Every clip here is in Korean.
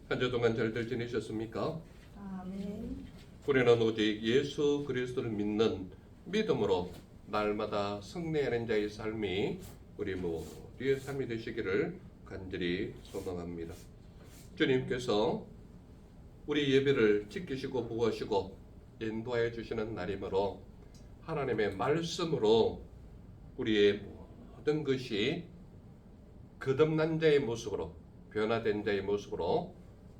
한 주 동안 잘들 지내셨습니까? 아멘. 우리는 오직 예수 그리스도를 믿는 믿음으로 날마다 승리하는 자의 삶이 우리 모두의 삶이 되시기를 간절히 소망합니다. 주님께서 우리 예배를 지키시고 보호하시고 인도하여 주시는 날이므로 하나님의 말씀으로 우리의 모든 것이 거듭난 자의 모습으로 변화된 자의 모습으로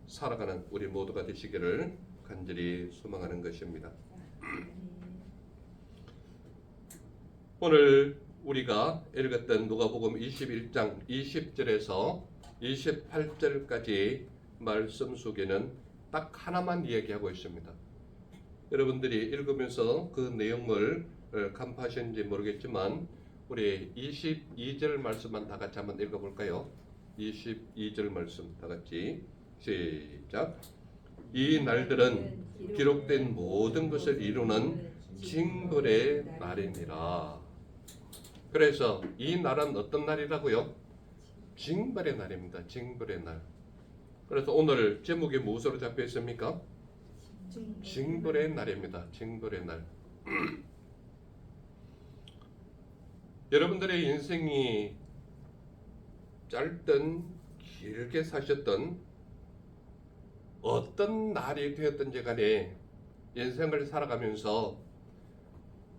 살아가는 우리 모두가 되시기를 간절히 소망하는 것입니다. 오늘 우리가 읽었던 누가복음 21장 20절에서 28절까지 말씀 속에는 딱 하나만 이야기하고 있습니다. 여러분들이 읽으면서 그 내용을 간파하셨는지 모르겠지만 우리 22절 말씀만 다 같이 한번 읽어볼까요? 22절 말씀 다 같이 시작. 이 날들은 기록된 모든 것을 이루는 징벌의 날이니라. 그래서 이 날은 어떤 날이라고요? 징벌의 날입니다. 징벌의 날. 그래서 오늘 제목이 무엇으로 잡혀 있습니까? 징벌의 날입니다. 징벌의 날. 여러분들의 인생이 짧든 길게 사셨던 어떤 날이 되었든지 간에 인생을 살아가면서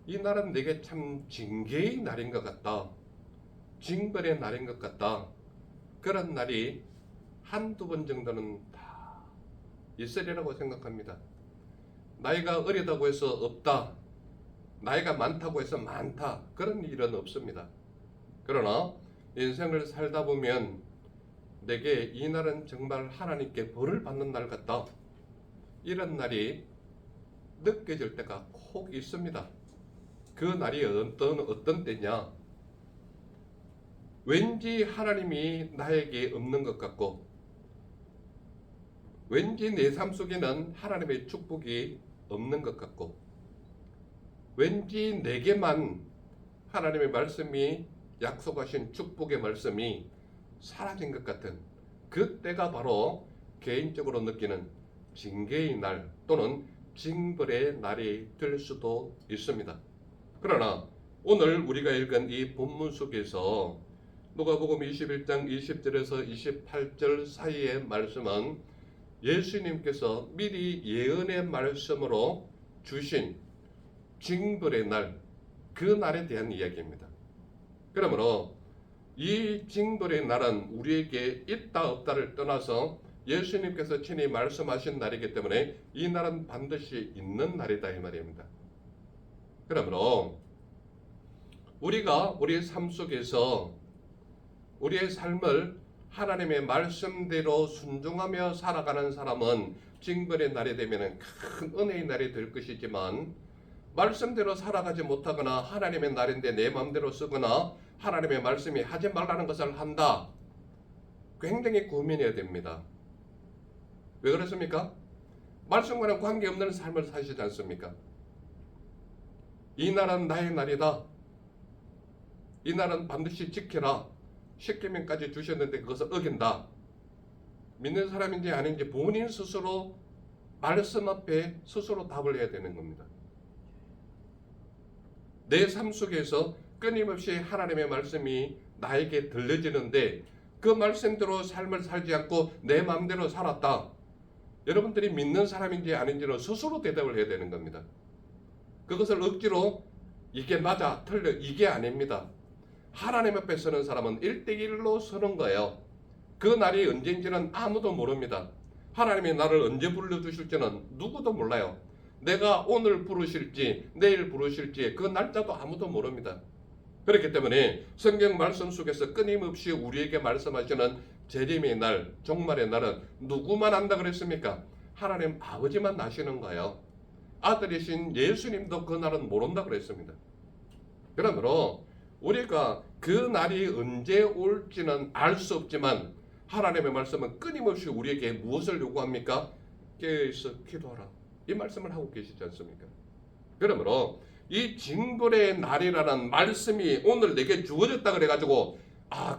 이 날은 내게 참 징계의 날인 것 같다. 징벌의 날인 것 같다. 그런 날이 한두 번 정도는 다 있으리라고 생각합니다. 나이가 어리다고 해서 없다. 나이가 많다고 해서 많다. 그런 일은 없습니다. 그러나 인생을 살다 보면 내게 이 날은 정말 하나님께 벌을 받는 날 같다. 이런 날이 느껴질 때가 꼭 있습니다. 그 날이 어떤 때냐? 왠지 하나님이 나에게 없는 것 같고 왠지 내 삶 속에는 하나님의 축복이 없는 것 같고 왠지 내게만 하나님의 말씀이 약속하신 축복의 말씀이 사라진 것 같은 그때가 바로 개인적으로 느끼는 징계의 날 또는 징벌의 날이 될 수도 있습니다. 그러나 오늘 우리가 읽은 이 본문 속에서 누가복음 21장 20절에서 28절 사이의 말씀은 예수님께서 미리 예언의 말씀으로 주신 징벌의 날, 그 날에 대한 이야기입니다. 그러므로 이 징벌의 날은 우리에게 있다 없다를 떠나서 예수님께서 친히 말씀하신 날이기 때문에 이 날은 반드시 있는 날이다 이 말입니다. 그러므로 우리가 우리의 삶 속에서 우리의 삶을 하나님의 말씀대로 순종하며 살아가는 사람은 징벌의 날이 되면 큰 은혜의 날이 될 것이지만 말씀대로 살아가지 못하거나 하나님의 날인데 내 마음대로 쓰거나 하나님의 말씀이 하지 말라는 것을 한다. 굉장히 고민해야 됩니다. 왜 그렇습니까? 말씀과는 관계없는 삶을 사시지 않습니까? 이 날은 나의 날이다. 이 날은 반드시 지켜라. 10계명까지 주셨는데 그것을 어긴다. 믿는 사람인지 아닌지 본인 스스로 말씀 앞에 스스로 답을 해야 되는 겁니다. 내 삶 속에서 끊임없이 하나님의 말씀이 나에게 들려지는데 그 말씀대로 삶을 살지 않고 내 마음대로 살았다. 여러분들이 믿는 사람인지 아닌지는 스스로 대답을 해야 되는 겁니다. 그것을 억지로 이게 맞아, 틀려, 이게 아닙니다. 하나님 앞에 서는 사람은 1대1로 서는 거예요. 그 날이 언제인지는 아무도 모릅니다. 하나님이 나를 언제 불러주실지는 누구도 몰라요. 내가 오늘 부르실지 내일 부르실지 그 날짜도 아무도 모릅니다. 그렇기 때문에 성경 말씀 속에서 끊임없이 우리에게 말씀하시는 재림의 날, 종말의 날은 누구만 안다 그랬습니까? 하나님 아버지만 아시는 거예요. 아들이신 예수님도 그 날은 모른다 그랬습니다. 그러므로 우리가 그 날이 언제 올지는 알 수 없지만 하나님의 말씀은 끊임없이 우리에게 무엇을 요구합니까? 깨어있어 기도하라. 이 말씀을 하고 계시지 않습니까? 그러므로 이 징벌의 날이라는 말씀이 오늘 내게 주어졌다 그래가지고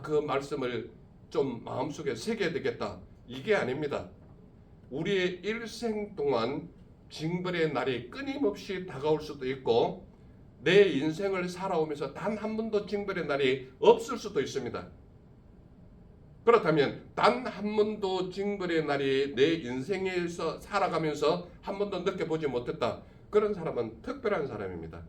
그 말씀을 좀 마음속에 새겨야 되겠다. 이게 아닙니다. 우리의 일생 동안 징벌의 날이 끊임없이 다가올 수도 있고 내 인생을 살아오면서 단 한 번도 징벌의 날이 없을 수도 있습니다. 그렇다면 단 한 번도 징벌의 날이 내 인생에서 살아가면서 한 번도 느껴보지 못했다. 그런 사람은 특별한 사람입니다.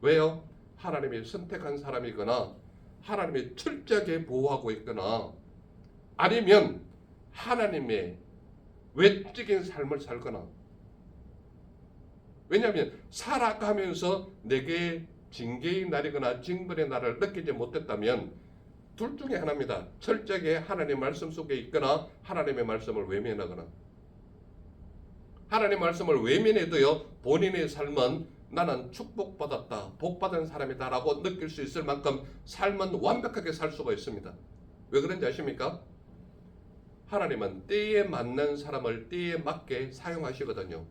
왜요? 하나님이 선택한 사람이거나 하나님이 철저하게 보호하고 있거나 아니면 하나님의 외적인 삶을 살거나. 왜냐하면 살아가면서 내게 징계의 날이거나 징벌의 날을 느끼지 못했다면 둘 중에 하나입니다. 철저하게 하나님의 말씀 속에 있거나 하나님의 말씀을 외면하거나. 하나님의 말씀을 외면해도요 본인의 삶은 나는 축복받았다, 복받은 사람이다 라고 느낄 수 있을 만큼 삶은 완벽하게 살 수가 있습니다. 왜 그런지 아십니까? 하나님은 때에 맞는 사람을 때에 맞게 사용하시거든요.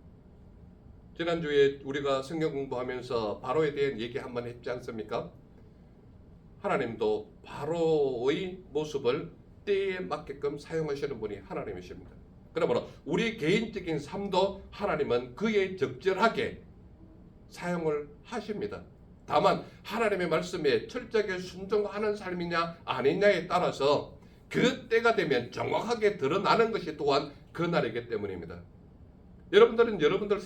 지난주에 우리가 성경 공부하면서 바로에 대한 얘기 한번 했지 않습니까? 하나님도 바로의 모습을 때에 맞게끔 사용하시는 분이 하나님이십니다. 그러므로 우리 개인적인 삶도 하나님은 그에 적절하게 사용을 하십니다. 다만 하나님의 말씀에 철저하게 순종하는 삶이냐 아니냐에 따라서 그 때가 되면 정확하게 드러나는 것이 또한 그날이기 때문입니다. 여러분들은 여러분들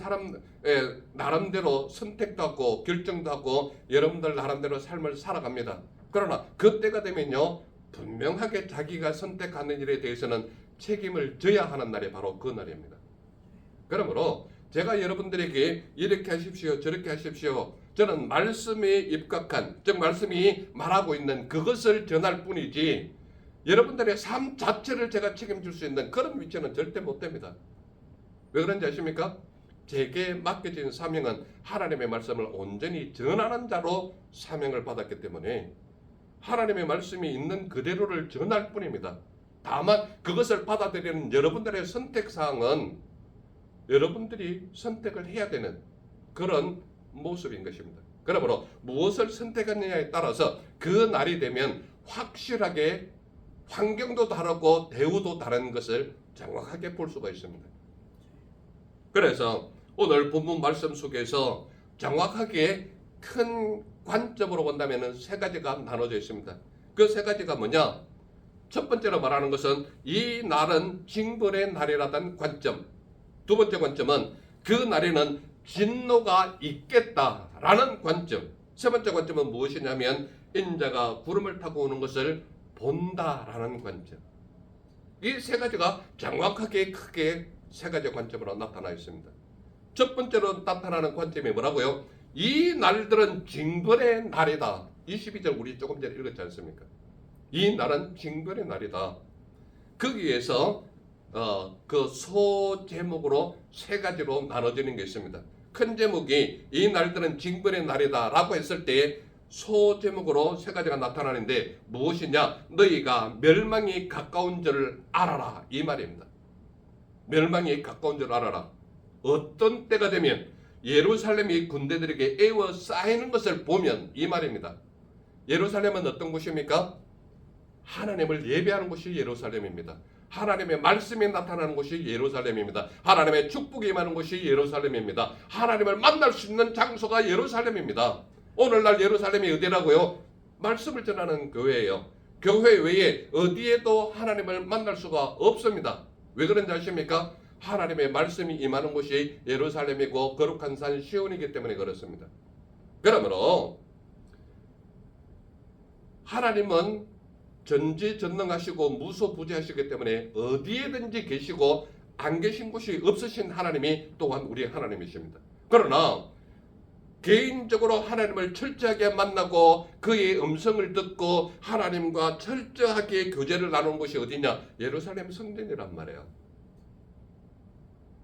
나름대로 선택도 하고 결정도 하고 여러분들 나름대로 삶을 살아갑니다. 그러나 그 때가 되면요 분명하게 자기가 선택하는 일에 대해서는 책임을 져야 하는 날이 바로 그 날입니다. 그러므로 제가 여러분들에게 이렇게 하십시오 저렇게 하십시오 저는 말씀에 입각한 즉 말씀이 말하고 있는 그것을 전할 뿐이지 여러분들의 삶 자체를 제가 책임질 수 있는 그런 위치는 절대 못 됩니다. 왜 그런지 아십니까? 제게 맡겨진 사명은 하나님의 말씀을 온전히 전하는 자로 사명을 받았기 때문에 하나님의 말씀이 있는 그대로를 전할 뿐입니다. 다만 그것을 받아들이는 여러분들의 선택사항은 여러분들이 선택을 해야 되는 그런 모습인 것입니다. 그러므로 무엇을 선택하느냐에 따라서 그 날이 되면 확실하게 환경도 다르고 대우도 다른 것을 정확하게 볼 수가 있습니다. 그래서 오늘 본문 말씀 속에서 정확하게 큰 관점으로 본다면 세 가지가 나눠져 있습니다. 그 세 가지가 뭐냐? 첫 번째로 말하는 것은 이 날은 징벌의 날이라는 관점. 두 번째 관점은 그 날에는 진노가 있겠다라는 관점. 세 번째 관점은 무엇이냐면 인자가 구름을 타고 오는 것을 본다라는 관점. 이 세 가지가 정확하게 크게 세 가지 관점으로 나타나 있습니다. 첫 번째로 나타나는 관점이 뭐라고요? 이 날들은 징벌의 날이다. 22절 우리 조금 전에 읽었지 않습니까? 이 날은 징벌의 날이다. 거기에서 그 소 제목으로 세 가지로 나눠지는 게 있습니다. 큰 제목이 이 날들은 징벌의 날이다 라고 했을 때 소 제목으로 세 가지가 나타나는데 무엇이냐? 너희가 멸망이 가까운 줄 알아라 이 말입니다. 멸망이 가까운 줄 알아라. 어떤 때가 되면 예루살렘이 군대들에게 에워싸이는 것을 보면 이 말입니다. 예루살렘은 어떤 곳입니까? 하나님을 예배하는 곳이 예루살렘입니다. 하나님의 말씀이 나타나는 곳이 예루살렘입니다. 하나님의 축복이 임하는 곳이 예루살렘입니다. 하나님을 만날 수 있는 장소가 예루살렘입니다. 오늘날 예루살렘이 어디라고요? 말씀을 전하는 교회예요. 교회 외에 어디에도 하나님을 만날 수가 없습니다. 왜 그런지 아십니까? 하나님의 말씀이 임하는 곳이 예루살렘이고 거룩한 산 시온이기 때문에 그렇습니다. 그러므로 하나님은 전지전능하시고 무소부재하시기 때문에 어디에든지 계시고 안 계신 곳이 없으신 하나님이 또한 우리 하나님이십니다. 그러나 개인적으로 하나님을 철저하게 만나고 그의 음성을 듣고 하나님과 철저하게 교제를 나누는 곳이 어디냐? 예루살렘 성전이란 말이에요.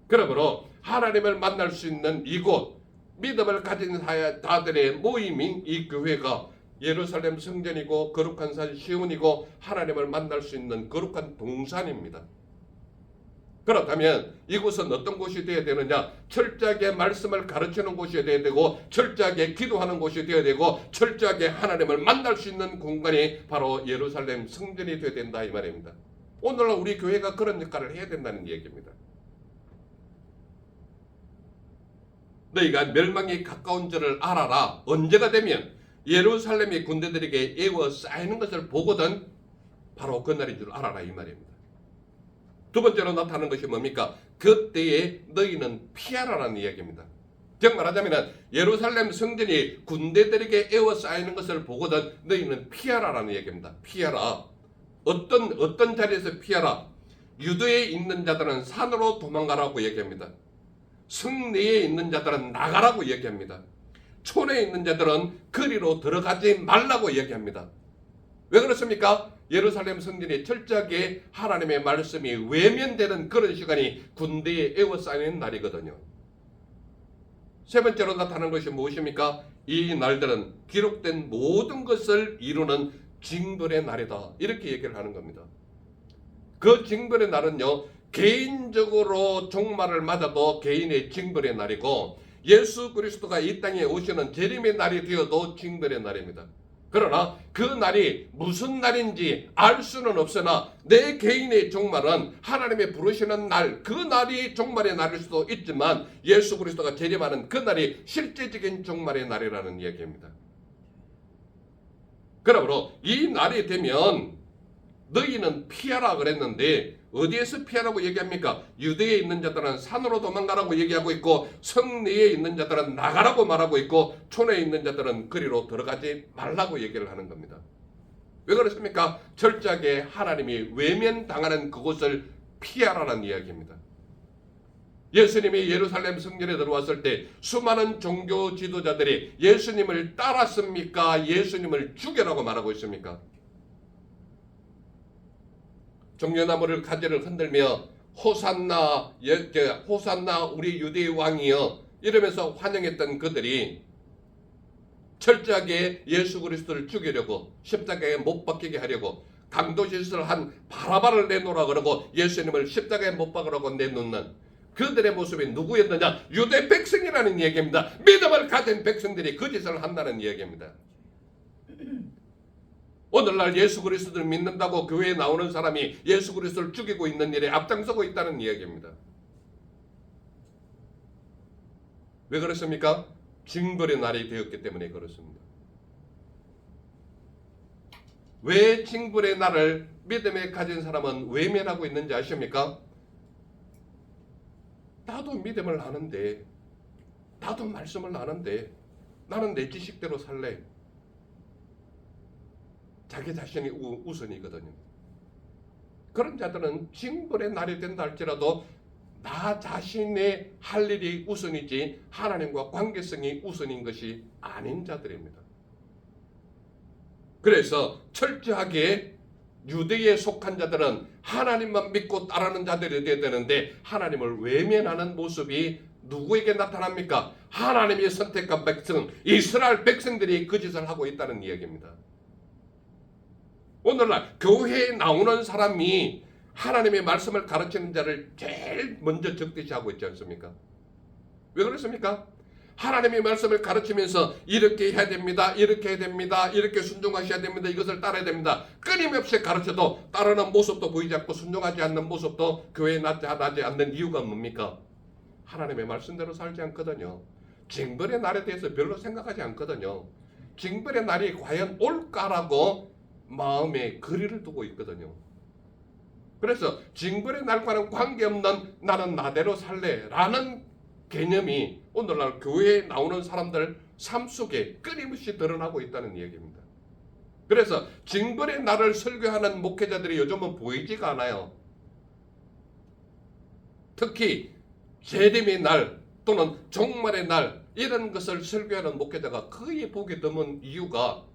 그러므로 하나님을 만날 수 있는 이곳, 믿음을 가진 자들의 모임인 이 교회가 예루살렘 성전이고 거룩한 산 시온이고 하나님을 만날 수 있는 거룩한 동산입니다. 그렇다면 이곳은 어떤 곳이 되어야 되느냐? 철저하게 말씀을 가르치는 곳이 되어야 되고 철저하게 기도하는 곳이 되어야 되고 철저하게 하나님을 만날 수 있는 공간이 바로 예루살렘 성전이 되어야 된다 이 말입니다. 오늘날 우리 교회가 그런 역할을 해야 된다는 얘기입니다. 너희가 멸망이 가까운 줄을 알아라. 언제가 되면 예루살렘의 군대들에게 에워싸이는 것을 보거든 바로 그날인 줄 알아라 이 말입니다. 두 번째로 나타나는 것이 뭡니까? 그때에 너희는 피하라라는 이야기입니다. 즉 말하자면 예루살렘 성전이 군대들에게 에워싸이는 것을 보거든 너희는 피하라라는 얘기입니다. 피하라. 어떤 자리에서 피하라? 유대에 있는 자들은 산으로 도망가라고 얘기합니다. 성 내에 있는 자들은 나가라고 얘기합니다. 촌에 있는 자들은 거리로 들어가지 말라고 얘기합니다. 왜 그렇습니까? 예루살렘 성전이 철저하게 하나님의 말씀이 외면되는 그런 시간이 군대에 에워싸이는 날이거든요. 세 번째로 나타나는 것이 무엇입니까? 이 날들은 기록된 모든 것을 이루는 징벌의 날이다. 이렇게 얘기를 하는 겁니다. 그 징벌의 날은요, 개인적으로 종말을 맞아도 개인의 징벌의 날이고 예수 그리스도가 이 땅에 오시는 재림의 날이 되어도 징벌의 날입니다. 그러나 그 날이 무슨 날인지 알 수는 없으나 내 개인의 종말은 하나님의 부르시는 날, 그 날이 종말의 날일 수도 있지만 예수 그리스도가 재림하는 그 날이 실제적인 종말의 날이라는 이야기입니다. 그러므로 이 날이 되면 너희는 피하라 그랬는데 어디에서 피하라고 얘기합니까? 유대에 있는 자들은 산으로 도망가라고 얘기하고 있고 성 내에 있는 자들은 나가라고 말하고 있고 촌에 있는 자들은 거리로 들어가지 말라고 얘기를 하는 겁니다. 왜 그렇습니까? 철저하게 하나님이 외면당하는 그곳을 피하라는 이야기입니다. 예수님이 예루살렘 성전에 들어왔을 때 수많은 종교 지도자들이 예수님을 따랐습니까? 예수님을 죽여라고 말하고 있습니까? 종려나무를 가지를 흔들며 호산나 호산나 우리 유대의 왕이여 이러면서 환영했던 그들이 철저하게 예수 그리스도를 죽이려고 십자가에 못 박히게 하려고 강도짓을 한 바라바를 내놓으라 그러고 예수님을 십자가에 못 박으라고 내놓는 그들의 모습이 누구였느냐? 유대 백성이라는 얘기입니다. 믿음을 가진 백성들이 그 짓을 한다는 얘기입니다. 오늘날 예수 그리스도를 믿는다고 교회에 나오는 사람이 예수 그리스도를 죽이고 있는 일에 앞장서고 있다는 이야기입니다. 왜 그렇습니까? 징벌의 날이 되었기 때문에 그렇습니다. 왜 징벌의 날을 믿음에 가진 사람은 외면하고 있는지 아십니까? 나도 믿음을 아는데, 나도 말씀을 아는데 나는 내 지식대로 살래. 자기 자신이 우선이거든요. 그런 자들은 징벌의 날이 된다 할지라도 나 자신의 할 일이 우선이지 하나님과 관계성이 우선인 것이 아닌 자들입니다. 그래서 철저하게 유대에 속한 자들은 하나님만 믿고 따르는 자들이 되어야 되는데 하나님을 외면하는 모습이 누구에게 나타납니까? 하나님이 선택한 백성, 이스라엘 백성들이 그 짓을 하고 있다는 이야기입니다. 오늘날 교회에 나오는 사람이 하나님의 말씀을 가르치는 자를 제일 먼저 적대시하고 있지 않습니까? 왜 그렇습니까? 하나님의 말씀을 가르치면서 이렇게 해야 됩니다. 이렇게 해야 됩니다. 이렇게 순종하셔야 됩니다. 이것을 따라야 됩니다. 끊임없이 가르쳐도 따르는 모습도 보이지 않고 순종하지 않는 모습도 교회에 나타나지 않는 이유가 뭡니까? 하나님의 말씀대로 살지 않거든요. 징벌의 날에 대해서 별로 생각하지 않거든요. 징벌의 날이 과연 올까라고 마음에 거리를 두고 있거든요. 그래서 징벌의 날과는 관계없는 나는 나대로 살래 라는 개념이 오늘날 교회에 나오는 사람들 삶 속에 끊임없이 드러나고 있다는 얘기입니다. 그래서 징벌의 날을 설교하는 목회자들이 요즘은 보이지가 않아요. 특히 재림의 날 또는 종말의 날 이런 것을 설교하는 목회자가 거의 보기 드문 이유가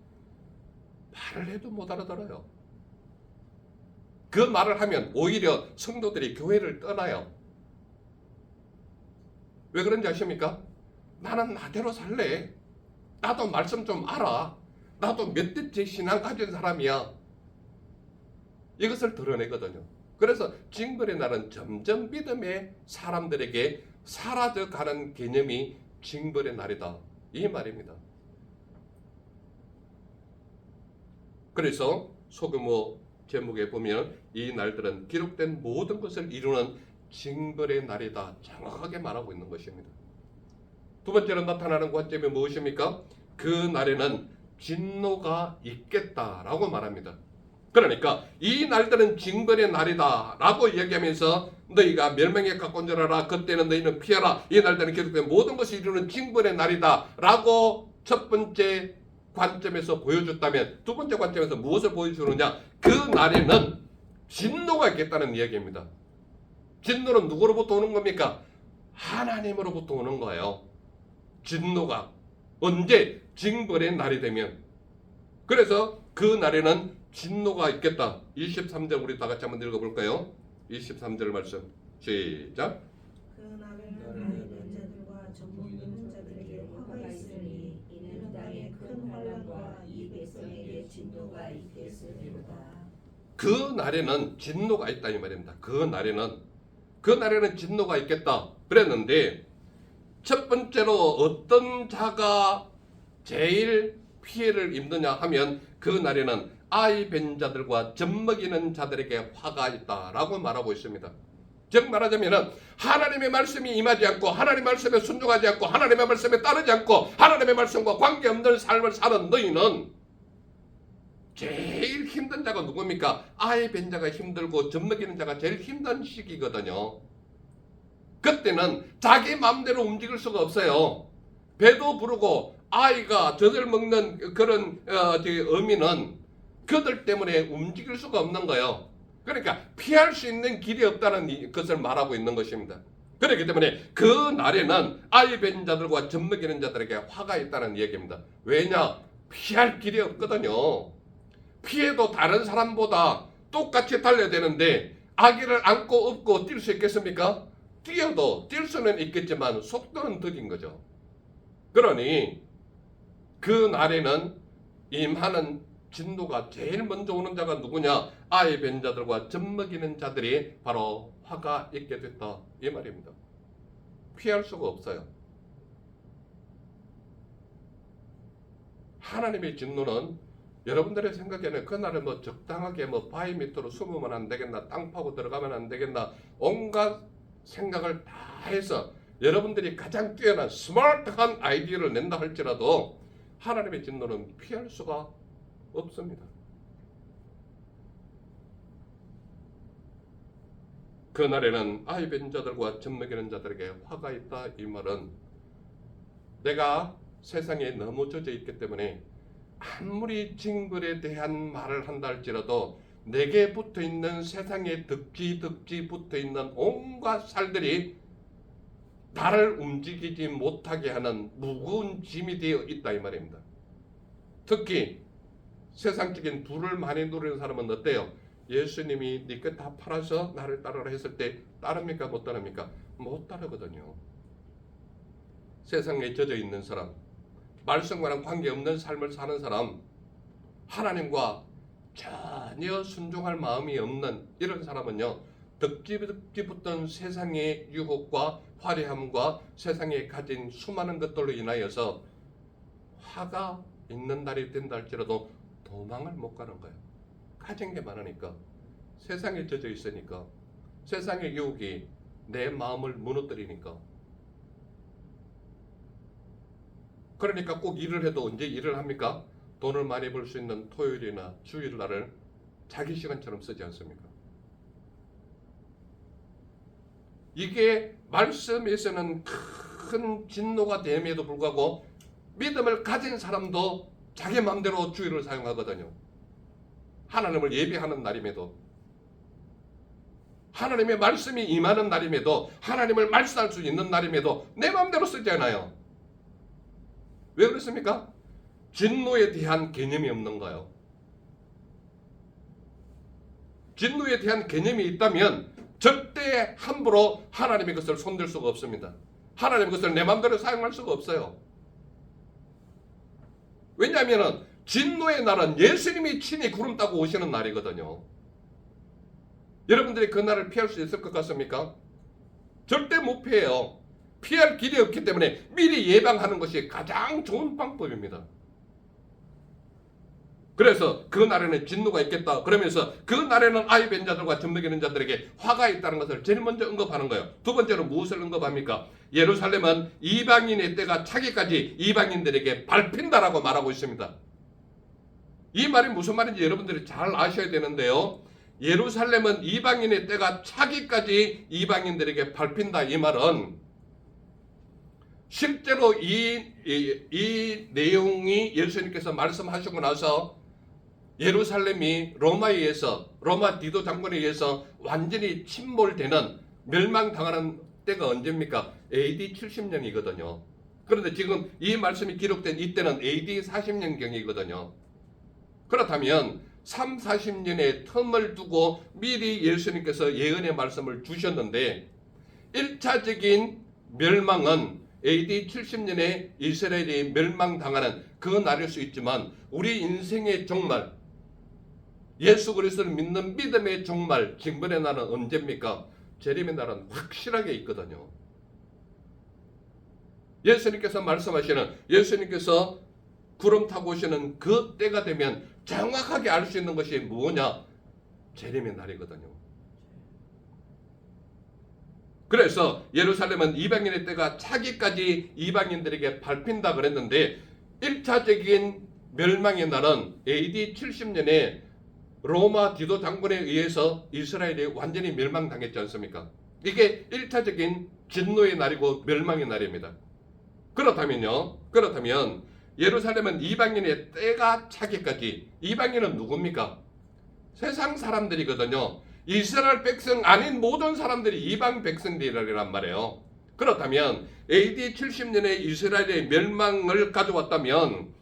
말을 해도 못 알아들어요. 그 말을 하면 오히려 성도들이 교회를 떠나요. 왜 그런지 아십니까? 나는 나대로 살래. 나도 말씀 좀 알아. 나도 몇 대째 신앙 가진 사람이야. 이것을 드러내거든요. 그래서 징벌의 날은 점점 믿음의 사람들에게 사라져가는 개념이 징벌의 날이다. 이 말입니다. 그래서 소규모 제목에 보면 이 날들은 기록된 모든 것을 이루는 징벌의 날이다. 정확하게 말하고 있는 것입니다. 두 번째로 나타나는 관점이 무엇입니까? 그 날에는 진노가 있겠다라고 말합니다. 그러니까 이 날들은 징벌의 날이다 라고 이야기하면서 너희가 멸망에 가까운 줄 알아. 그때는 너희는 피하라. 이 날들은 계속된 모든 것이 이루는 징벌의 날이다 라고 첫 번째 관점에서 보여줬다면, 두 번째 관점에서 무엇을 보여주느냐? 그 날에는 진노가 있겠다는 이야기입니다. 진노는 누구로부터 오는 겁니까? 하나님으로부터 오는 거예요. 진노가 언제? 징벌의 날이 되면. 그래서 그 날에는 진노가 있겠다. 23절 우리 다 같이 한번 읽어볼까요? 23절 말씀 시작. 그 날에는 아이된 자들과 젖먹 있는 자들에게 화가 있으니 이는 땅에 큰 환난과 이 백성에게 진노가 있겠으리로다. 그 날에는 진노가 있다 이 말입니다. 그 날에는 진노가 있겠다 그랬는데, 첫 번째로 어떤 자가 제일 피해를 입느냐 하면 그 날에는 아이 뵌 자들과 젖먹이는 자들에게 화가 있다라고 말하고 있습니다. 즉 말하자면 하나님의 말씀이 임하지 않고 하나님의 말씀에 순종하지 않고 하나님의 말씀에 따르지 않고 하나님의 말씀과 관계없는 삶을 사는 너희는 제일 힘든 자가 누굽니까? 아이 뵌 자가 힘들고 젖먹이는 자가 제일 힘든 시기거든요. 그때는 자기 마음대로 움직일 수가 없어요. 배도 부르고 아이가 젖을 먹는 그런 어미는 그들 때문에 움직일 수가 없는 거예요. 그러니까 피할 수 있는 길이 없다는 것을 말하고 있는 것입니다. 그렇기 때문에 그 날에는 아이 뵌 자들과 젖먹이는 자들에게 화가 있다는 얘기입니다. 왜냐? 피할 길이 없거든요. 피해도 다른 사람보다 똑같이 달려야 되는데 아기를 안고 업고 뛸 수 있겠습니까? 뛰어도 뛸 수는 있겠지만 속도는 더딘 거죠. 그러니 그 날에는 임하는 진노가 제일 먼저 오는 자가 누구냐? 아이 뵌 자들과 젖먹이는 자들이 바로 화가 있게 됐다 이 말입니다. 피할 수가 없어요. 하나님의 진노는 여러분들의 생각에는 그날은 뭐 적당하게 뭐 바위 밑으로 숨으면 안 되겠나, 땅 파고 들어가면 안 되겠나, 온갖 생각을 다 해서 여러분들이 가장 뛰어난 스마트한 아이디어를 낸다 할지라도 하나님의 진노는 피할 수가 없습니다. 그날에는 아이 뵌 자들과 젖먹이는 자들에게 화가 있다 이 말은, 내가 세상에 너무 젖어 있기 때문에 아무리 징벌에 대한 말을 한다 할지라도 내게 붙어 있는 세상에 덕지 붙어 있는 온갖 살들이 나를 움직이지 못하게 하는 무거운 짐이 되어 있다 이 말입니다. 특히 세상적인 부를 많이 누리는 사람은 어때요? 예수님이 네 것 다 팔아서 나를 따르라 했을 때 따릅니까 못 따릅니까? 못 따르거든요. 세상에 젖어 있는 사람, 말씀과는 관계없는 삶을 사는 사람, 하나님과 전혀 순종할 마음이 없는 이런 사람은요, 덕지 붙던 세상의 유혹과 화려함과 세상에 가진 수많은 것들로 인하여서 화가 있는 날이 된다 할지라도 도망을 못 가는 거예요. 가진 게 많으니까, 세상에 젖어 있으니까, 세상의 유혹이 내 마음을 무너뜨리니까. 그러니까 꼭 일을 해도 언제 일을 합니까? 돈을 많이 벌 수 있는 토요일이나 주일날을 자기 시간처럼 쓰지 않습니까? 이게 말씀에서는 큰 진노가 됨에도 불구하고 믿음을 가진 사람도 자기 마음대로 주일을 사용하거든요. 하나님을 예배하는 날임에도, 하나님의 말씀이 임하는 날임에도, 하나님을 말씀할 수 있는 날임에도 내 마음대로 쓰지 않아요. 왜 그렇습니까? 진노에 대한 개념이 없는 거예요. 진노에 대한 개념이 있다면 절대 함부로 하나님의 것을 손댈 수가 없습니다. 하나님의 것을 내 마음대로 사용할 수가 없어요. 왜냐하면 진노의 날은 예수님이 친히 구름 타고 오시는 날이거든요. 여러분들이 그 날을 피할 수 있을 것 같습니까? 절대 못 피해요. 피할 길이 없기 때문에 미리 예방하는 것이 가장 좋은 방법입니다. 그래서 그 날에는 진노가 있겠다. 그러면서 그 날에는 아이 뵌 자들과 젖먹이는 자들에게 화가 있다는 것을 제일 먼저 언급하는 거예요. 두 번째로 무엇을 언급합니까? 예루살렘은 이방인의 때가 차기까지 이방인들에게 밟힌다라고 말하고 있습니다. 이 말이 무슨 말인지 여러분들이 잘 아셔야 되는데요. 예루살렘은 이방인의 때가 차기까지 이방인들에게 밟힌다. 이 말은 실제로 이 내용이 예수님께서 말씀하시고 나서 예루살렘이 로마에 의해서, 로마 디도 장군에 의해서 완전히 침몰되는, 멸망당하는 때가 언제입니까? AD 70년이거든요. 그런데 지금 이 말씀이 기록된 이때는 AD 40년경이거든요. 그렇다면 3, 40년의 텀을 두고 미리 예수님께서 예언의 말씀을 주셨는데 1차적인 멸망은 AD 70년에 이스라엘이 멸망당하는 그 날일 수 있지만 우리 인생의 종말, 예수 그리스도를 믿는 믿음의 종말, 징벌의 날은 언제입니까? 재림의 날은 확실하게 있거든요. 예수님께서 말씀하시는, 예수님께서 구름 타고 오시는 그 때가 되면 정확하게 알 수 있는 것이 뭐냐? 재림의 날이거든요. 그래서 예루살렘은 이방인의 때가 차기까지 이방인들에게 밟힌다 그랬는데 1차적인 멸망의 날은 AD 70년에 로마 디도 장군에 의해서 이스라엘이 완전히 멸망당했지 않습니까? 이게 1차적인 진노의 날이고 멸망의 날입니다. 그렇다면 예루살렘은 이방인의 때가 차기까지, 이방인은 누굽니까? 세상 사람들이거든요. 이스라엘 백성 아닌 모든 사람들이 이방 백성들이란 말이에요. 그렇다면 AD 70년에 이스라엘의 멸망을 가져왔다면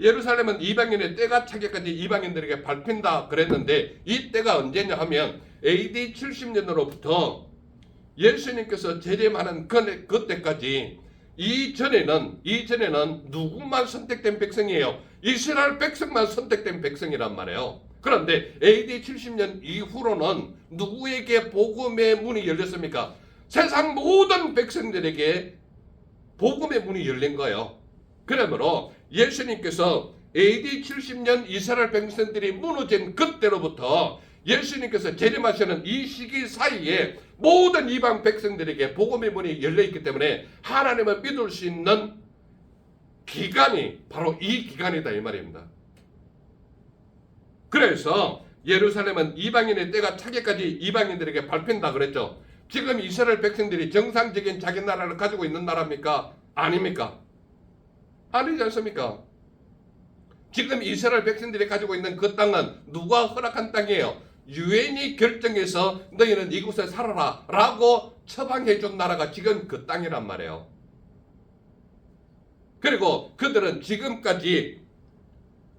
예루살렘은 이방인의 때가 차기까지 이방인들에게 밟힌다 그랬는데 이 때가 언제냐 하면 AD 70년으로부터 예수님께서 재림하는 그때까지 이전에는 누구만 선택된 백성이에요? 이스라엘 백성만 선택된 백성이란 말이에요. 그런데 AD 70년 이후로는 누구에게 복음의 문이 열렸습니까? 세상 모든 백성들에게 복음의 문이 열린 거예요. 그러므로 예수님께서 AD 70년 이스라엘 백성들이 무너진 그때로부터 예수님께서 재림하시는 이 시기 사이에 모든 이방 백성들에게 복음의 문이 열려있기 때문에 하나님을 믿을 수 있는 기간이 바로 이 기간이다 이 말입니다. 그래서 예루살렘은 이방인의 때가 차기까지 이방인들에게 밟힌다 그랬죠. 지금 이스라엘 백성들이 정상적인 자기 나라를 가지고 있는 나라입니까? 아닙니까? 아니지 않습니까? 지금 이스라엘 백성들이 가지고 있는 그 땅은 누가 허락한 땅이에요? 유엔이 결정해서 너희는 이곳에 살아라 라고 처방해 준 나라가 지금 그 땅이란 말이에요. 그리고 그들은 지금까지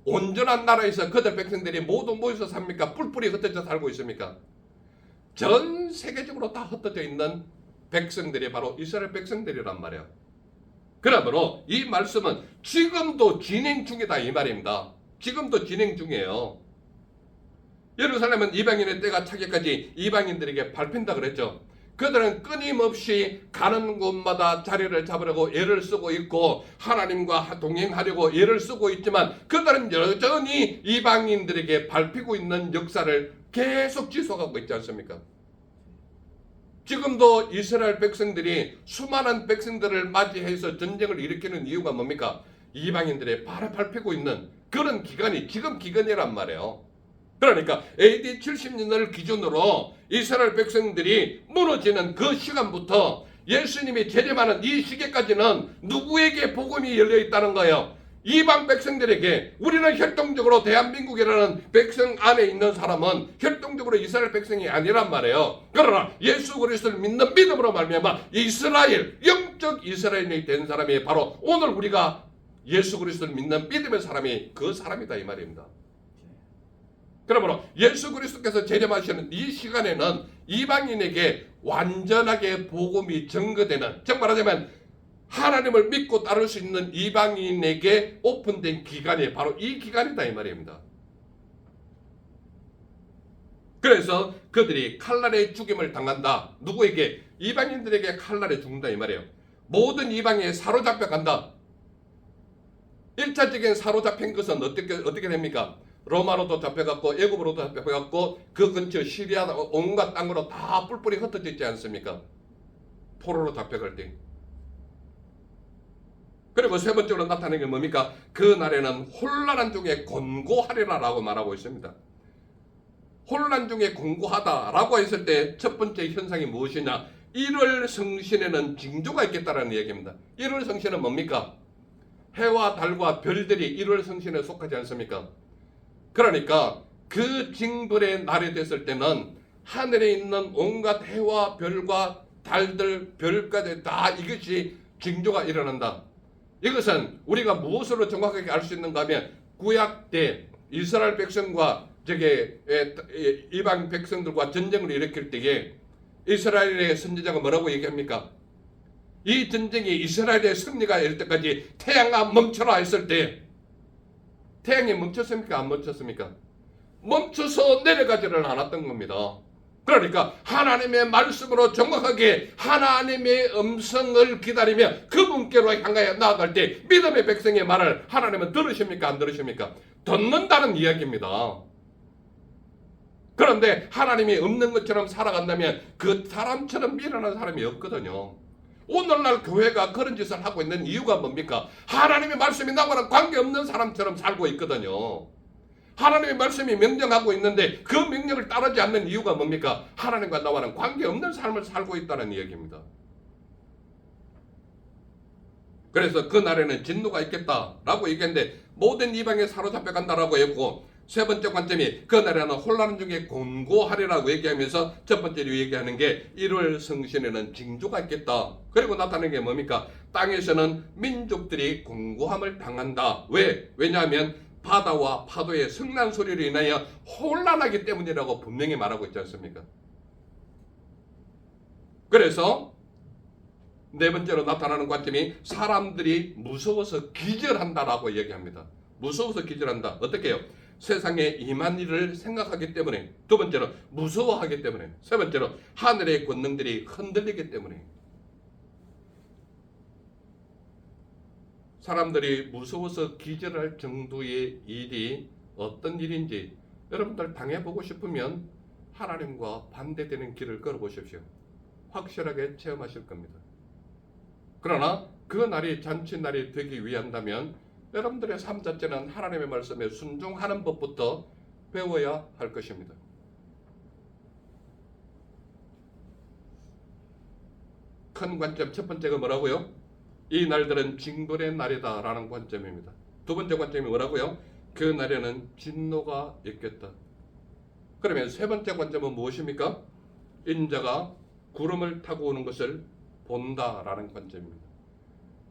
온전한 나라에서 그들 백성들이 모두 모여서 삽니까? 뿔뿔이 흩어져 살고 있습니까? 전 세계적으로 다 흩어져 있는 백성들이 바로 이스라엘 백성들이란 말이에요. 그러므로 이 말씀은 지금도 진행 중이다 이 말입니다. 지금도 진행 중이에요. 예루살렘은 이방인의 때가 차기까지 이방인들에게 밟힌다 그랬죠. 그들은 끊임없이 가는 곳마다 자리를 잡으려고 애를 쓰고 있고 하나님과 동행하려고 애를 쓰고 있지만 그들은 여전히 이방인들에게 밟히고 있는 역사를 계속 지속하고 있지 않습니까? 지금도 이스라엘 백성들이 수많은 백성들을 맞이해서 전쟁을 일으키는 이유가 뭡니까? 이방인들의 발을 밟히고 있는 그런 기간이 지금 기간이란 말이에요. 그러니까 AD 70년을 기준으로 이스라엘 백성들이 무너지는 그 시간부터 예수님이 재림하는 이 시기까지는 누구에게 복음이 열려 있다는 거예요? 이방 백성들에게. 우리는 혈통적으로 대한민국이라는 백성 안에 있는 사람은 혈통적으로 이스라엘 백성이 아니란 말이에요. 그러나 예수 그리스도를 믿는 믿음으로 말미암아 이스라엘, 영적 이스라엘이 된 사람이 바로 오늘 우리가 예수 그리스도를 믿는 믿음의 사람이 그 사람이다 이 말입니다. 그러므로 예수 그리스도께서 재림하시는 이 시간에는 이방인에게 완전하게 복음이 증거되는, 즉 말하자면 하나님을 믿고 따를 수 있는 이방인에게 오픈된 기간이 바로 이 기간이다 이 말입니다. 그래서 그들이 칼날의 죽임을 당한다. 누구에게? 이방인들에게 칼날에 죽는다 이 말이에요. 모든 이방에 사로잡혀 간다. 1차적인 사로잡힌 것은 어떻게 됩니까? 로마로도 잡혀갔고 애굽으로도 잡혀갔고 그 근처 시리아 온갖 땅으로 다 뿔뿔이 흩어져 있지 않습니까? 포로로 잡혀갈 때. 그리고 세 번째로 나타나는 게 뭡니까? 그 날에는 혼란한 중에 곤고하리라라고 말하고 있습니다. 혼란 중에 곤고하다라고 했을 때 첫 번째 현상이 무엇이냐? 1월 성신에는 징조가 있겠다라는 얘기입니다. 1월 성신은 뭡니까? 해와 달과 별들이 1월 성신에 속하지 않습니까? 그러니까 그 징벌의 날이 됐을 때는 하늘에 있는 온갖 해와 별과 달들, 별까지 다 이것이 징조가 일어난다. 이것은 우리가 무엇으로 정확하게 알 수 있는가 하면 구약 때 이스라엘 백성과 이방 백성들과 전쟁을 일으킬 때에 이스라엘의 선지자가 뭐라고 얘기합니까? 이 전쟁이 이스라엘의 승리가 이를 때까지 태양아 멈춰라 했을 때 태양이 멈췄습니까? 안 멈췄습니까? 멈춰서 내려가지를 않았던 겁니다. 그러니까 하나님의 말씀으로 정확하게 하나님의 음성을 기다리며 그분께로 향하여 나아갈 때 믿음의 백성의 말을 하나님은 들으십니까? 안 들으십니까? 듣는다는 이야기입니다. 그런데 하나님이 없는 것처럼 살아간다면 그 사람처럼 미련한 사람이 없거든요. 오늘날 교회가 그런 짓을 하고 있는 이유가 뭡니까? 하나님의 말씀이 나와는 관계없는 사람처럼 살고 있거든요. 하나님의 말씀이 명령하고 있는데 그 명령을 따르지 않는 이유가 뭡니까? 하나님과 나와는 관계없는 삶을 살고 있다는 이야기입니다. 그래서 그 날에는 진노가 있겠다라고 얘기했는데 모든 이방에 사로잡혀간다라고 했고 세 번째 관점이 그 날에는 혼란 중에 곤고하리라고 얘기하면서 첫 번째로 얘기하는 게 1월 성신에는 징조가 있겠다. 그리고 나타나는 게 뭡니까? 땅에서는 민족들이 곤고함을 당한다. 왜? 왜냐하면 바다와 파도의 성난 소리로 인하여 혼란하기 때문이라고 분명히 말하고 있지 않습니까? 그래서 네 번째로 나타나는 관점이 사람들이 무서워서 기절한다라고 얘기합니다. 무서워서 기절한다. 어떻게 해요? 세상에 임한 일을 생각하기 때문에. 두 번째로 무서워하기 때문에. 세 번째로 하늘의 권능들이 흔들리기 때문에. 사람들이 무서워서 기절할 정도의 일이 어떤 일인지 여러분들 당해보고 싶으면 하나님과 반대되는 길을 걸어보십시오. 확실하게 체험하실 겁니다. 그러나 그 날이 잔치날이 되기 위한다면 여러분들의 삶 자체는 하나님의 말씀에 순종하는 법부터 배워야 할 것입니다. 큰 관점 첫 번째가 뭐라고요? 이 날들은 징벌의 날이다 라는 관점입니다. 두 번째 관점이 뭐라고요? 그 날에는 진노가 있겠다. 그러면 세 번째 관점은 무엇입니까? 인자가 구름을 타고 오는 것을 본다라는 관점입니다.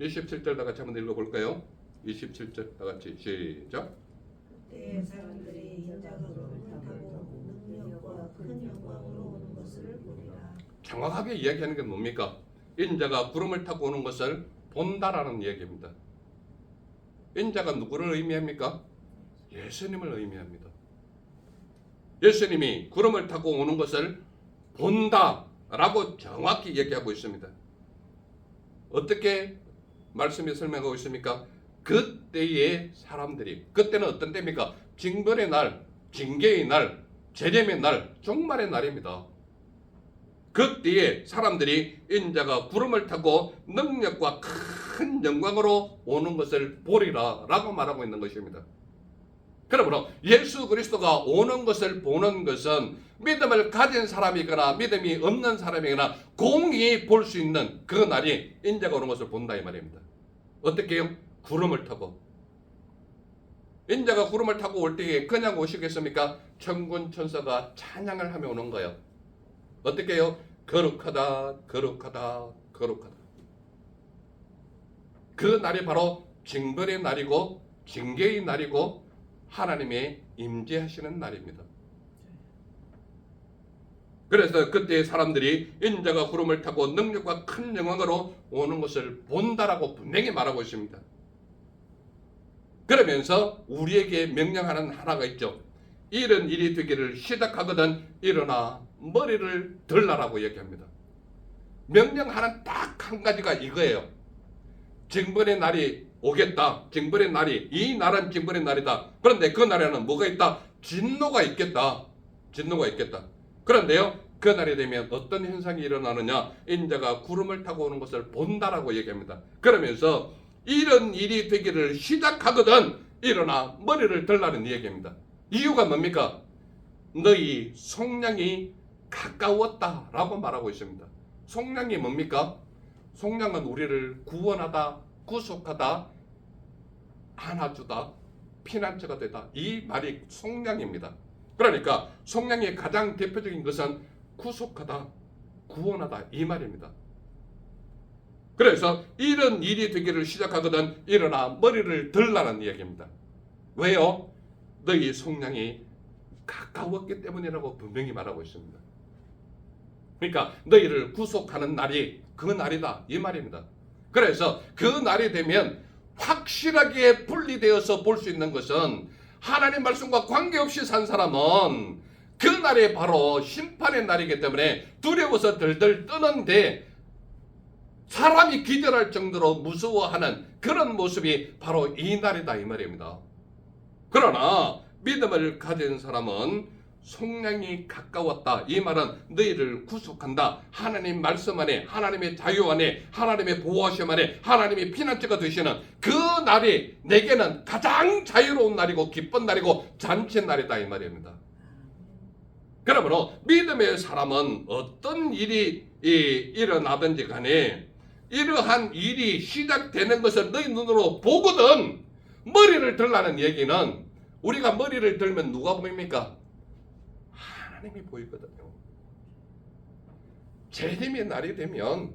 27절 다 같이 한번 읽어볼까요? 27절 다 같이 시작. 그때 사람들이 인자가 구름을 타고 능력과 큰 영광으로 오는 것을 보리라. 정확하게 이야기하는 게 뭡니까? 인자가 구름을 타고 오는 것을 본다라는 얘기입니다. 인자가 누구를 의미합니까? 예수님을 의미합니다. 예수님이 구름을 타고 오는 것을 본다라고 정확히 얘기하고 있습니다. 어떻게 말씀이 설명하고 있습니까? 그때의 사람들이, 그때는 어떤 때입니까? 징벌의 날, 징계의 날, 재림의 날, 종말의 날입니다. 그때에 사람들이 인자가 구름을 타고 능력과 큰 영광으로 오는 것을 보리라 라고 말하고 있는 것입니다. 그러므로 예수 그리스도가 오는 것을 보는 것은 믿음을 가진 사람이거나 믿음이 없는 사람이거나 공히 볼 수 있는 그 날이 인자가 오는 것을 본다 이 말입니다. 어떻게 해요? 구름을 타고. 인자가 구름을 타고 올 때에 그냥 오시겠습니까? 천군 천사가 찬양을 하며 오는 거예요. 어떻게 해요? 거룩하다, 거룩하다, 거룩하다. 그 날이 바로 징벌의 날이고 징계의 날이고 하나님의 임재하시는 날입니다. 그래서 그때 사람들이 인자가 구름을 타고 능력과 큰 영광으로 오는 것을 본다라고 분명히 말하고 있습니다. 그러면서 우리에게 명령하는 하나가 있죠. 이런 일이 되기를 시작하거든 일어나 머리를 들라라고 얘기합니다. 명령하는 딱 한 가지가 이거예요. 징벌의 날이 오겠다. 징벌의 날이, 이 날은 징벌의 날이다. 그런데 그 날에는 뭐가 있다? 진노가 있겠다. 진노가 있겠다. 그런데요, 그 날이 되면 어떤 현상이 일어나느냐? 인자가 구름을 타고 오는 것을 본다라고 얘기합니다. 그러면서 이런 일이 되기를 시작하거든 일어나 머리를 들라는 얘기입니다. 이유가 뭡니까? 너희 속량이 가까웠다라고 말하고 있습니다. 속량이 뭡니까? 속량은 우리를 구원하다, 구속하다, 안아주다, 피난처가 되다. 이 말이 속량입니다. 그러니까 속량의 가장 대표적인 것은 구속하다, 구원하다 이 말입니다. 그래서 이런 일이 되기를 시작하거든 일어나 머리를 들라는 이야기입니다. 왜요? 너희 속량이 가까웠기 때문이라고 분명히 말하고 있습니다. 그러니까 너희를 구속하는 날이 그 날이다 이 말입니다. 그래서 그 날이 되면 확실하게 분리되어서 볼 수 있는 것은 하나님 말씀과 관계없이 산 사람은 그 날이 바로 심판의 날이기 때문에 두려워서 들들 떠는데 사람이 기절할 정도로 무서워하는 그런 모습이 바로 이 날이다 이 말입니다. 그러나 믿음을 가진 사람은 속량이 가까웠다. 이 말은 너희를 구속한다. 하나님 말씀 안에, 하나님의 자유 안에, 하나님의 보호하심 안에, 하나님의 피난처가 되시는 그 날이 내게는 가장 자유로운 날이고 기쁜 날이고 잔치의 날이다 이 말입니다. 그러므로 믿음의 사람은 어떤 일이 일어나든지 간에 이러한 일이 시작되는 것을 너희 눈으로 보거든 머리를 들라는 얘기는 우리가 머리를 들면 누가 보입니까? 하나님이 보이거든요. 재림의 날이 되면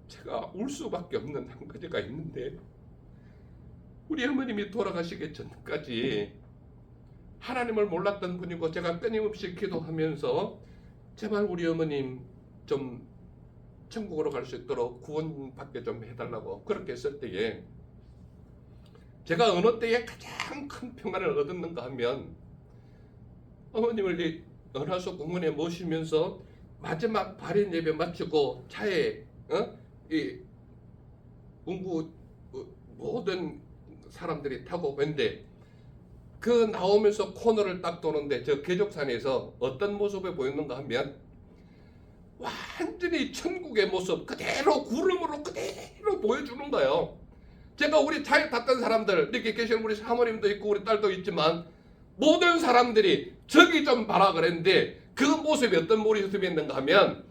제가 울 수밖에 없는 한 가지가 있는데 우리 어머님이 돌아가시기 전까지 하나님을 몰랐던 분이고 제가 끊임없이 기도하면서 제발 우리 어머님 좀 천국으로 갈 수 있도록 구원받게 좀 해달라고 그렇게 했을 때에 제가 어느 때에 가장 큰 평안을 얻었는가 하면 어머님을 이 은하수 공원에 모시면서 마지막 발인 예배 마치고 차에 이 운구 모든 사람들이 타고 갔는데 그 나오면서 코너를 딱 도는데 저 계족산에서 어떤 모습을 보였는가 하면 완전히 천국의 모습 그대로 구름으로 그대로 보여주는 거예요. 제가 우리 차에 탔던 사람들 이렇게 계시는 우리 사모님도 있고 우리 딸도 있지만 모든 사람들이 저기 좀 봐라 그랬는데 그 모습이 어떤 모습이었는가 하면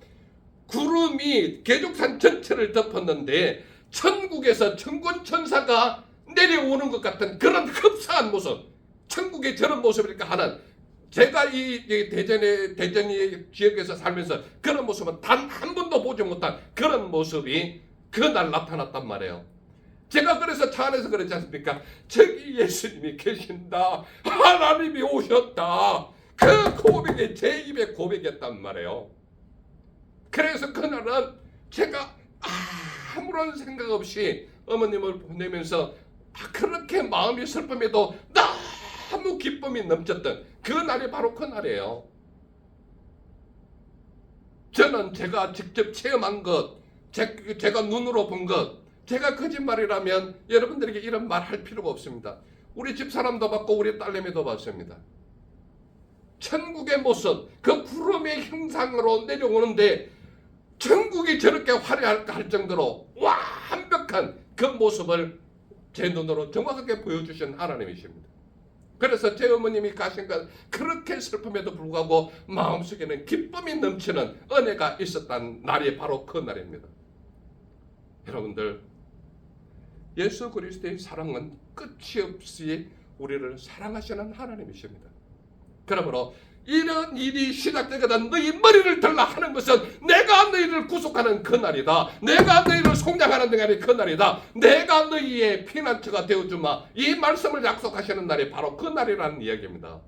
구름이 계족산 전체를 덮었는데 천국에서 천군천사가 내려오는 것 같은 그런 흡사한 모습 천국의 저런 모습이니까 하는 제가 이 대전의 지역에서 살면서 그런 모습은 단 한 번도 보지 못한 그런 모습이 그날 나타났단 말이에요. 제가 그래서 차 안에서 그러지 않습니까? 저기 예수님이 계신다. 하나님이 오셨다. 그 고백이 제 입에 고백이었단 말이에요. 그래서 그날은 제가 아무런 생각 없이 어머님을 보내면서 그렇게 마음이 슬픔에도 너무 기쁨이 넘쳤던 그 날이 바로 그 날이에요. 저는 제가 직접 체험한 것, 제가 눈으로 본 것, 제가 거짓말이라면 여러분들에게 이런 말 할 필요가 없습니다. 우리 집사람도 봤고 우리 딸내미도 봤습니다. 천국의 모습, 그 구름의 형상으로 내려오는데 천국이 저렇게 화려할까 할 정도로 완벽한 그 모습을 제 눈으로 정확하게 보여주신 하나님이십니다. 그래서 제 어머님이 가신 것 그렇게 슬픔에도 불구하고 마음속에는 기쁨이 넘치는 은혜가 있었던 날이 바로 그 날입니다. 여러분들 예수 그리스도의 사랑은 끝이 없이 우리를 사랑하시는 하나님이십니다. 그러므로 이런 일이 시작되거든 너희 머리를 들라 하는 것은 내가 너희를 구속하는 그 날이다. 내가 너희를 속량하는 날이 그 날이다. 내가 너희의 피난처가 되어주마. 이 말씀을 약속하시는 날이 바로 그 날이라는 이야기입니다.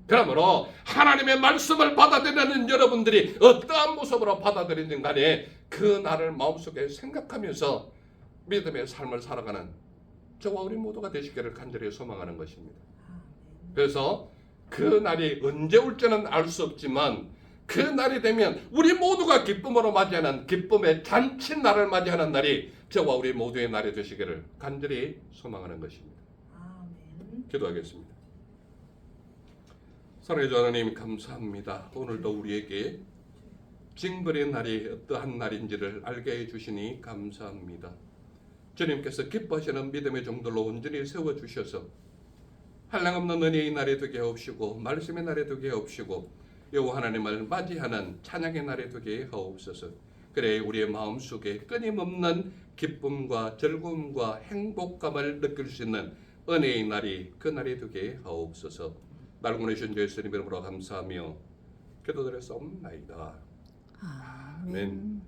그러므로 하나님의 말씀을 받아들이는 여러분들이 어떠한 모습으로 받아들이든 간에 그 날을 마음속에 생각하면서 믿음의 삶을 살아가는 저와 우리 모두가 되시기를 간절히 소망하는 것입니다. 그래서 그 날이 언제 올지는 알 수 없지만 그 날이 되면 우리 모두가 기쁨으로 맞이하는 기쁨의 잔칫날을 맞이하는 날이 저와 우리 모두의 날이 되시기를 간절히 소망하는 것입니다. 아멘. 기도하겠습니다. 사랑해 주 하나님 감사합니다. 오늘도 우리에게 징벌의 날이 어떠한 날인지를 알게 해주시니 감사합니다. 주님께서 기뻐하시는 믿음의 종들로 온전히 세워주셔서 한량없는 은혜의 날이 되게 하옵시고 말씀의 날이 되게 하옵시고 여호와 하나님을 맞이하는 찬양의 날이 되게 하옵소서. 그래 우리의 마음속에 끊임없는 기쁨과 즐거움과 행복감을 느낄 수 있는 은혜의 날이 그 날이 되게 하옵소서. 날 보내신 주 예수님 이름으로 감사하며 기도드렸사옵나이다. 아멘. 아멘.